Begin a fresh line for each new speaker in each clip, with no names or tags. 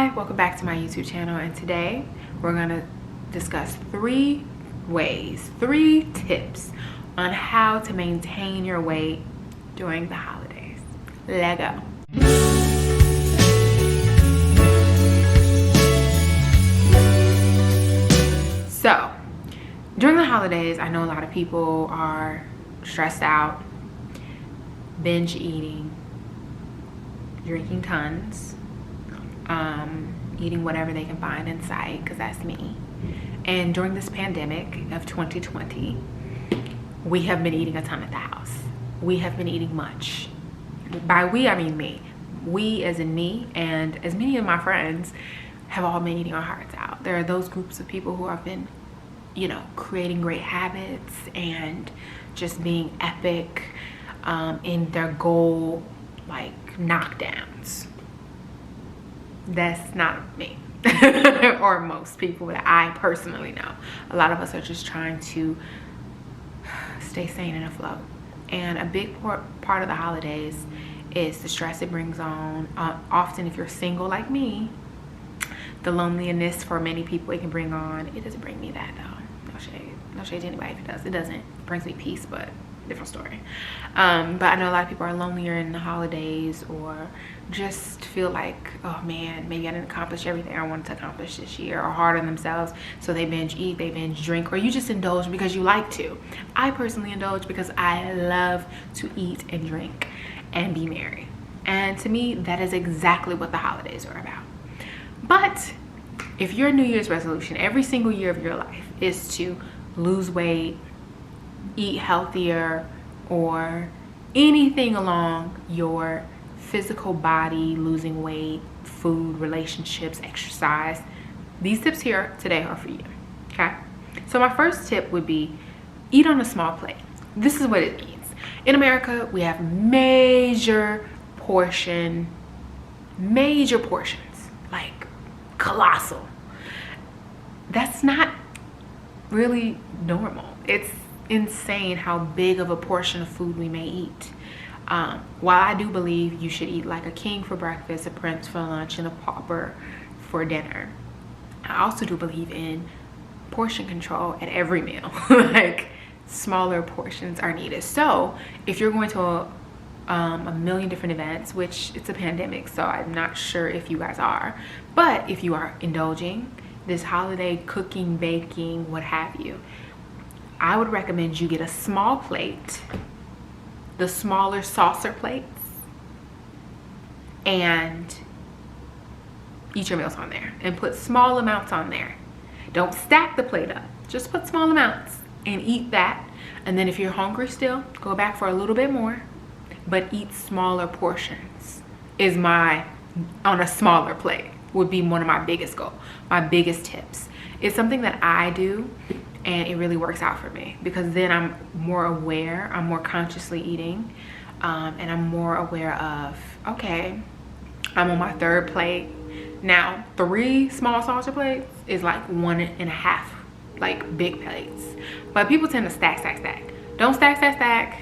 Hi, welcome back to my YouTube channel, and today we're gonna discuss 3 tips on how to maintain your weight during the holidays. Let go. So, during the holidays, I know a lot of people are stressed out, binge eating, drinking tons, eating whatever they can find in sight, because that's me. And during this pandemic of 2020, we have been eating a ton at the house. We have been eating much. By we, I mean me. We as in me, and as many of my friends have all been eating our hearts out. There are those groups of people who have been, you know, creating great habits and just being epic in their goal, like knockdowns. That's not me. Or most people that I personally know. A lot of us are just trying to stay sane and afloat. And a big part of the holidays is the stress it brings on. Often if you're single like me, the loneliness for many people it can bring on. It doesn't bring me that though. No shade to anybody if it does. It doesn't. It brings me peace, but different story. But I know a lot of people are lonelier in the holidays, or just feel like, oh man, maybe I didn't accomplish everything I wanted to accomplish this year, or hard on themselves, so they binge eat, they binge drink, or you just indulge because you like to. I personally indulge because I love to eat and drink and be merry, and to me that is exactly what the holidays are about. But if your New Year's resolution every single year of your life is to lose weight, eat healthier, or anything along your physical body, losing weight, food, relationships, exercise, these tips here today are for you. Okay, so my first tip would be eat on a small plate. This is what it means. In America, we have major portions, like colossal. That's not really normal. It's insane how big of a portion of food we may eat. While I do believe you should eat like a king for breakfast, a prince for lunch, and a pauper for dinner, I also do believe in portion control at every meal. Like, smaller portions are needed. So if you're going to a million different events, which it's a pandemic, so I'm not sure if you guys are, but if you are indulging this holiday, cooking, baking, what have you, I would recommend you get a small plate, the smaller saucer plates, and eat your meals on there and put small amounts on there. Don't stack the plate up, just put small amounts and eat that. And then if you're hungry still, go back for a little bit more, but eat smaller portions. Is my, on a smaller plate would be one of my biggest goals, my biggest tips. It's something that I do, and it really works out for me, because then I'm more aware, I'm more consciously eating, and I'm more aware of, okay, I'm on my 3rd plate. Now, 3 small saucer plates is like 1.5 like big plates, but people tend to stack. Don't stack.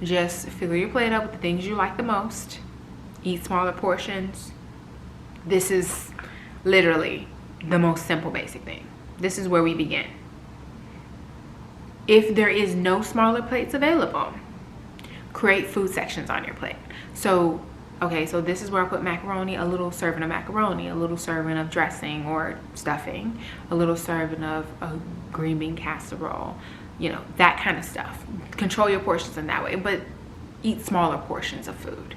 Just fill your plate up with the things you like the most. Eat smaller portions. This is literally the most simple basic thing. This is where we begin. If there is no smaller plates available, create food sections on your plate. So, okay, so this is where I put macaroni, a little serving of macaroni, a little serving of dressing or stuffing, a little serving of a green bean casserole, you know, that kind of stuff. Control your portions in that way, but eat smaller portions of food.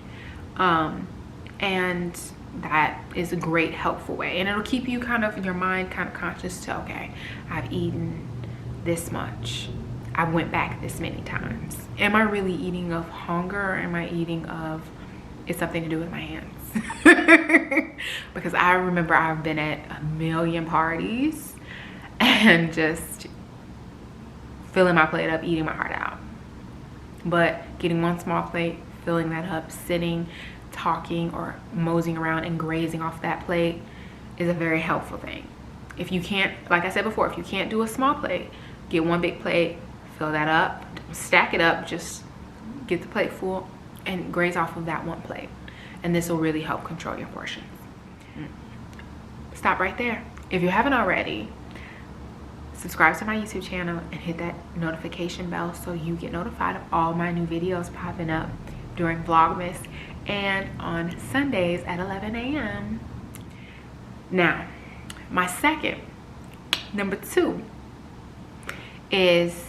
And that is a great helpful way, and it'll keep you kind of, your mind kind of conscious to, okay, I've eaten this much, I went back this many times. Am I really eating of hunger, or am I eating of it's something to do with my hands? Because I remember I've been at a million parties and just filling my plate up, eating my heart out. But getting one small plate, filling that up, sitting, talking, or moseying around and grazing off that plate is a very helpful thing. If you can't, like I said before, if you can't do a small plate, get one big plate, fill that up, stack it up, just get the plate full and graze off of that one plate. And this will really help control your portions. stop right there. If you haven't already, subscribe to my YouTube channel and hit that notification bell so you get notified of all my new videos popping up during Vlogmas and on Sundays at 11 a.m. Now, my second, number 2, is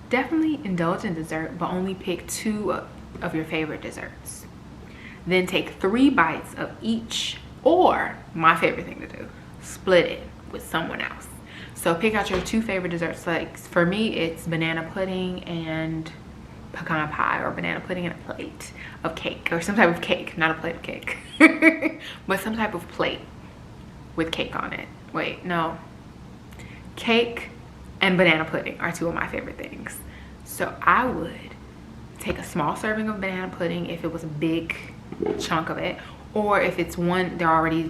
definitely indulge in dessert, but only pick 2 of your favorite desserts. Then take 3 bites of each, or my favorite thing to do, split it with someone else. So pick out your 2 favorite desserts. Like for me, it's banana pudding and pecan pie, or banana pudding and a plate of cake, or some type of cake, not a plate of cake, but some type of plate with cake on it. Wait, no. Cake and banana pudding are 2 of my favorite things. So I would take a small serving of banana pudding if it was a big chunk of it, or if it's one they're already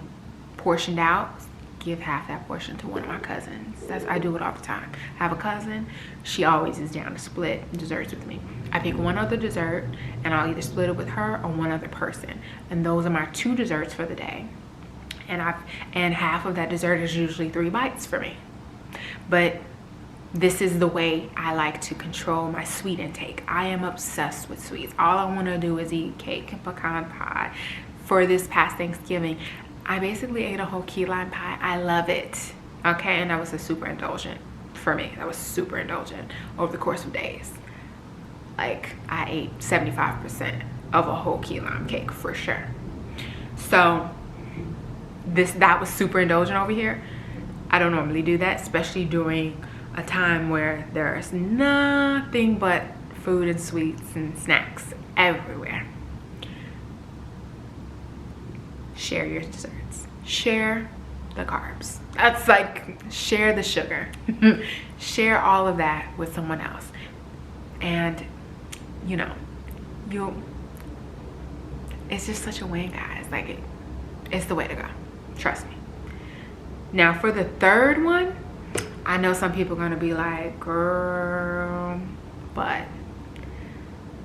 portioned out, give half that portion to one of my cousins. I do it all the time. I have a cousin, she always is down to split desserts with me. I pick one other dessert and I'll either split it with her or one other person, and those are my 2 desserts for the day. And half of that dessert is usually 3 bites for me. But this is the way I like to control my sweet intake. I am obsessed with sweets. All I want to do is eat cake and pecan pie. For this past Thanksgiving, I basically ate a whole key lime pie. I love it. Okay, and that was a super indulgent for me. That was super indulgent over the course of days. Like, I ate 75% of a whole key lime cake for sure. So that was super indulgent over here. I don't normally do that, especially during a time where there's nothing but food and sweets and snacks everywhere. Share your desserts. Share the carbs. That's like, share the sugar. Share all of that with someone else. And, you know, it's just such a win, guys. Like, it's the way to go. Trust me. Now, for the third one, I know some people are going to be like, girl, but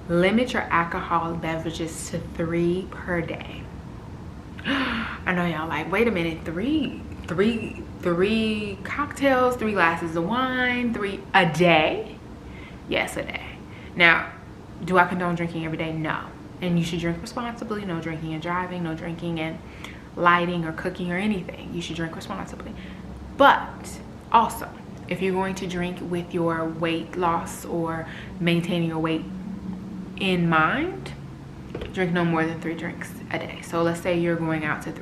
limit your alcoholic beverages to 3 per day. I know y'all like, wait a minute, three cocktails, 3 glasses of wine, 3 a day? Yes, a day. Now, do I condone drinking every day? No. And you should drink responsibly. No drinking and driving, no drinking and lighting or cooking or anything. You should drink responsibly. But also, if you're going to drink with your weight loss or maintaining your weight in mind, drink no more than 3 drinks a day. So let's say you're going out to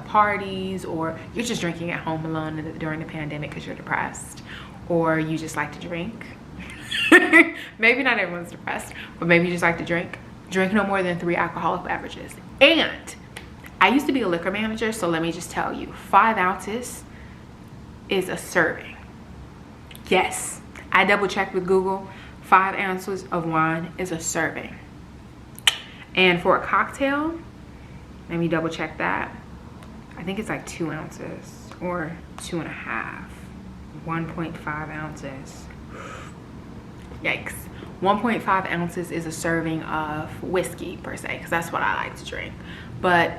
parties, or you're just drinking at home alone during the pandemic because you're depressed, or you just like to drink. Maybe not everyone's depressed, but maybe you just like to drink. Drink no more than 3 alcoholic beverages. And I used to be a liquor manager, so let me just tell you, 5 ounces is a serving. Yes, I double checked with Google. 5 ounces of wine is a serving. And for a cocktail, let me double check that. I think it's like 2 ounces or 2.5. 1.5 ounces. Yikes. 1.5 ounces is a serving of whiskey per se, because that's what I like to drink. But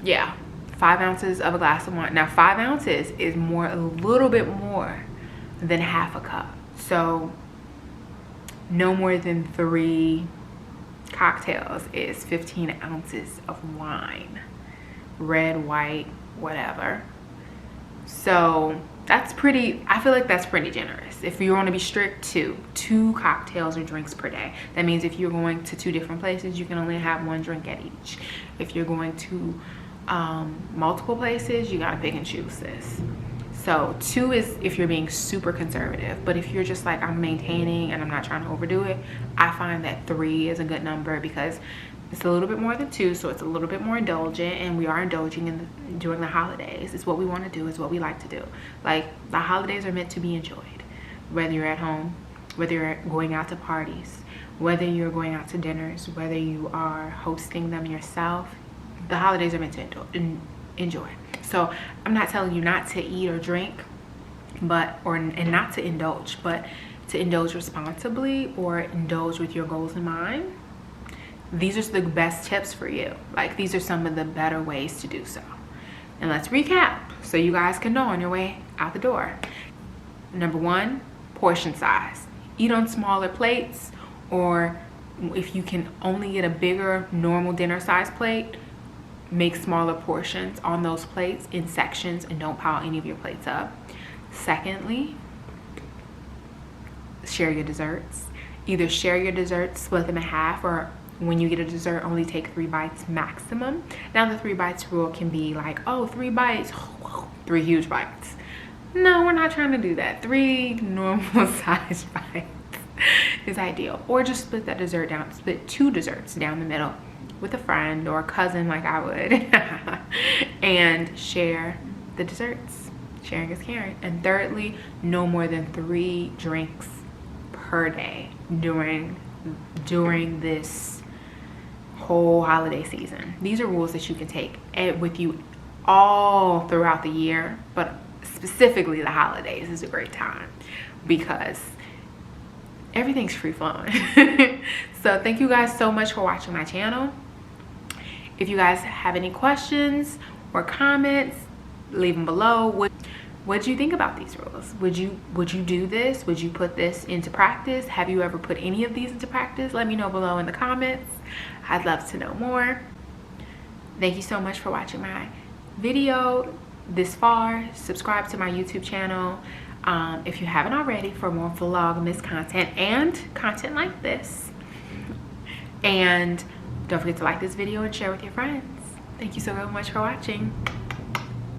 yeah, 5 ounces of a glass of wine. Now 5 ounces is a little bit more than half a cup. So no more than 3 cocktails is 15 ounces of wine. Red, white, whatever. So that's pretty, I feel like that's pretty generous. If you want to be strict, 2 cocktails or drinks per day. That means if you're going to 2 different places, you can only have 1 drink at each. If you're going to multiple places, you gotta pick and choose, sis. So 2 is if you're being super conservative, but if you're just like, I'm maintaining and I'm not trying to overdo it, I find that 3 is a good number, because it's a little bit more than 2, so it's a little bit more indulgent, and we are indulging during the holidays. It's what we want to do, it's what we like to do. Like, the holidays are meant to be enjoyed, whether you're at home, whether you're going out to parties, whether you're going out to dinners, whether you are hosting them yourself. The holidays are meant to enjoy. So I'm not telling you not to eat or drink, and not to indulge, but to indulge responsibly or indulge with your goals in mind. These are the best tips for you. Like, these are some of the better ways to do so. And let's recap so you guys can know on your way out the door. Number 1, portion size. Eat on smaller plates, or if you can only get a bigger normal dinner size plate, make smaller portions on those plates in sections and don't pile any of your plates up. Secondly, share your desserts. Either share your desserts, split them in half, or when you get a dessert, only take 3 bites maximum. Now the 3 bites rule can be like, oh, 3 bites, 3 huge bites. No, we're not trying to do that. 3 normal size bites is ideal. Or just split that dessert down, split 2 desserts down the middle with a friend or a cousin like I would and share the desserts. Sharing is caring. And thirdly, no more than 3 drinks per day during this whole holiday season. These are rules that you can take with you all throughout the year, but specifically the holidays is a great time because everything's free flowing. So thank you guys so much for watching my channel. If you guys have any questions or comments, leave them below. What do you think about these rules? Would you do this? Would you put this into practice? Have you ever put any of these into practice? Let me know below in the comments. I'd love to know more. Thank you so much for watching my video this far. Subscribe to my YouTube channel if you haven't already for more Vlogmas content and content like this. And don't forget to like this video and share with your friends. Thank you so much for watching.